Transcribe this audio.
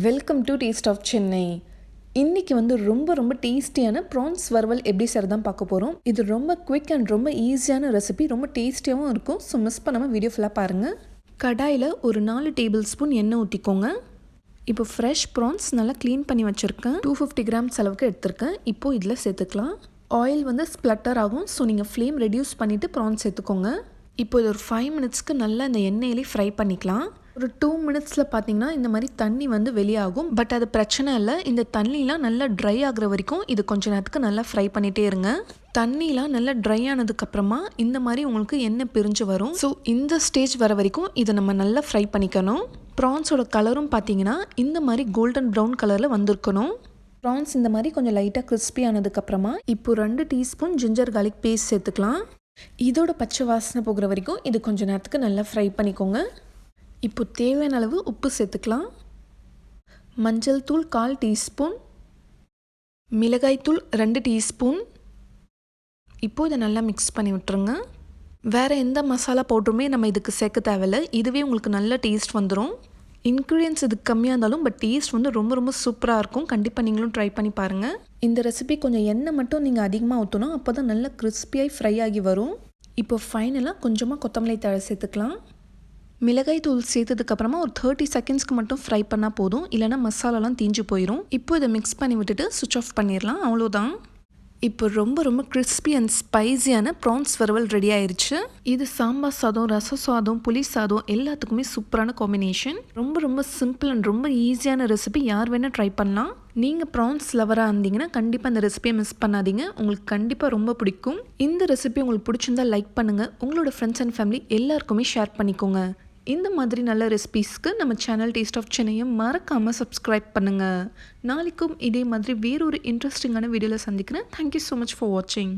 Welcome to taste of Chennai. இன்றைக்கி ரொம்ப டேஸ்டியான ப்ரான்ஸ் வறுவல் எப்படி செய்கிறதான் பார்க்க போகிறோம். இது ரொம்ப குவிக் அண்ட் ரொம்ப ஈஸியான ரெசிபி, ரொம்ப டேஸ்டியாகவும் இருக்கும். ஸோ மிஸ் பண்ணாமல் வீடியோ ஃபுல்லாக பாருங்கள். கடாயில் ஒரு 4 டேபிள் ஸ்பூன் எண்ணெய் ஊற்றிக்கோங்க. இப்போ ஃப்ரெஷ் ப்ரான்ஸ் நல்லா க்ளீன் பண்ணி வச்சுருக்கேன். 250 கிராம்ஸ் அளவுக்கு எடுத்திருக்கேன். இப்போது இதில் சேர்த்துக்கலாம். ஆயில் ஸ்ப்ளட்டர் ஆகும். ஸோ நீங்கள் ஃப்ளேம் ரெடியூஸ் பண்ணிவிட்டு ப்ரான்ஸ் சேர்த்துக்கோங்க. இப்போ இது ஒரு 5 மினிட்ஸ்க்கு நல்லா இந்த எண்ணெயிலே ஃப்ரை பண்ணிக்கலாம். ஒரு 2 மினிட்ஸில் பார்த்தீங்கன்னா இந்த மாதிரி தண்ணி வெளியாகும். பட் அது பிரச்சனை இல்லை. இந்த தண்ணிலாம் நல்லா ட்ரை ஆகிற வரைக்கும் இது கொஞ்ச நேரத்துக்கு நல்லா ஃப்ரை பண்ணிகிட்டே இருங்க. தண்ணிலாம் நல்லா ட்ரை ஆனதுக்கப்புறமா இந்த மாதிரி உங்களுக்கு எண்ணெய் பிரிஞ்சு வரும். ஸோ இந்த ஸ்டேஜ் வர வரைக்கும் இதை நம்ம நல்லா ஃப்ரை பண்ணிக்கணும். ப்ரான்ஸோட கலரும் பார்த்தீங்கன்னா இந்த மாதிரி கோல்டன் ப்ரௌன் கலரில் வந்திருக்கணும். ப்ரான்ஸ் இந்த மாதிரி கொஞ்சம் லைட்டாக கிறிஸ்பி ஆனதுக்கப்புறமா இப்போ 2 டீஸ்பூன் ஜிஞ்சர் கார்லிக் பேஸ்ட் சேர்த்துக்கலாம். இதோட பச்சை வாசனை போகிற வரைக்கும் இது கொஞ்சம் நேரத்துக்கு நல்லா ஃப்ரை பண்ணிக்கோங்க. இப்போ தேவையான அளவு உப்பு சேர்த்துக்கலாம். மஞ்சள் தூள் 1/4 டீஸ்பூன், மிளகாய் தூள் 2 டீஸ்பூன். இப்போது இதை நல்லா மிக்ஸ் பண்ணி விட்டுருங்க. வேறு எந்த மசாலா பவுடருமே நம்ம இதுக்கு சேர்க்க தேவையில்லை. இதுவே உங்களுக்கு நல்ல டேஸ்ட் வந்துடும். இன்க்ரீடியன்ஸ் இதுக்கு கம்மியாக இருந்தாலும் பட் டேஸ்ட் ரொம்ப சூப்பராக இருக்கும். கண்டிப்பாக நீங்களும் ட்ரை பண்ணி பாருங்கள். இந்த ரெசிபி கொஞ்சம் எண்ணெய் மட்டும் நீங்கள் அதிகமாக ஊற்றணும். அப்போ தான் நல்லா கிறிஸ்பியாகி ஃப்ரை ஆகி வரும். இப்போ ஃபைனலாக கொஞ்சமாக கொத்தமல்லி தழை சேர்த்துக்கலாம். மிளகாய் தூள் சேர்த்ததுக்கப்புறமா ஒரு 30 செகண்ட்ஸ்க்கு மட்டும் ஃப்ரை பண்ணால் போதும். இல்லைனா மசாலாலாம் தீஞ்சு போயிடும். இப்போ இதை மிக்ஸ் பண்ணி விட்டுட்டு சுவிட்ச் ஆஃப் பண்ணிடலாம். அவ்வளோதான். இப்போ ரொம்ப கிறிஸ்பி அண்ட் ஸ்பைஸியான ப்ரான்ஸ் வறுவல் ரெடி ஆயிடுச்சு. இது சாம்பார் சாதம், ரச சாதம், புளி சாதம் எல்லாத்துக்குமே சூப்பரான காம்பினேஷன். ரொம்ப சிம்பிள் அண்ட் ரொம்ப ஈஸியான ரெசிபி. யார் வேணால் ட்ரை பண்ணலாம். நீங்கள் ப்ரான்ஸ் லவராக இருந்தீங்கன்னா கண்டிப்பாக இந்த ரெசிபியை மிஸ் பண்ணாதீங்க. உங்களுக்கு கண்டிப்பாக ரொம்ப பிடிக்கும். இந்த ரெசிபி உங்களுக்கு பிடிச்சிருந்தா லைக் பண்ணுங்கள். உங்களோட ஃப்ரெண்ட்ஸ் அண்ட் ஃபேமிலி எல்லாருக்குமே ஷேர் பண்ணிக்கோங்க. இந்த மாதிரி நல்ல ரெசிபீஸ்க்கு நம்ம சேனல் டேஸ்ட் ஆஃப் சென்னையை மறக்காமல் சப்ஸ்கிரைப் பண்ணுங்கள். நாளைக்கும் இதே மாதிரி வேறொரு இன்ட்ரெஸ்டிங்கான வீடியோவில் சந்திக்கிறேன். தேங்க்யூ ஸோ மச் ஃபார் வாட்சிங்.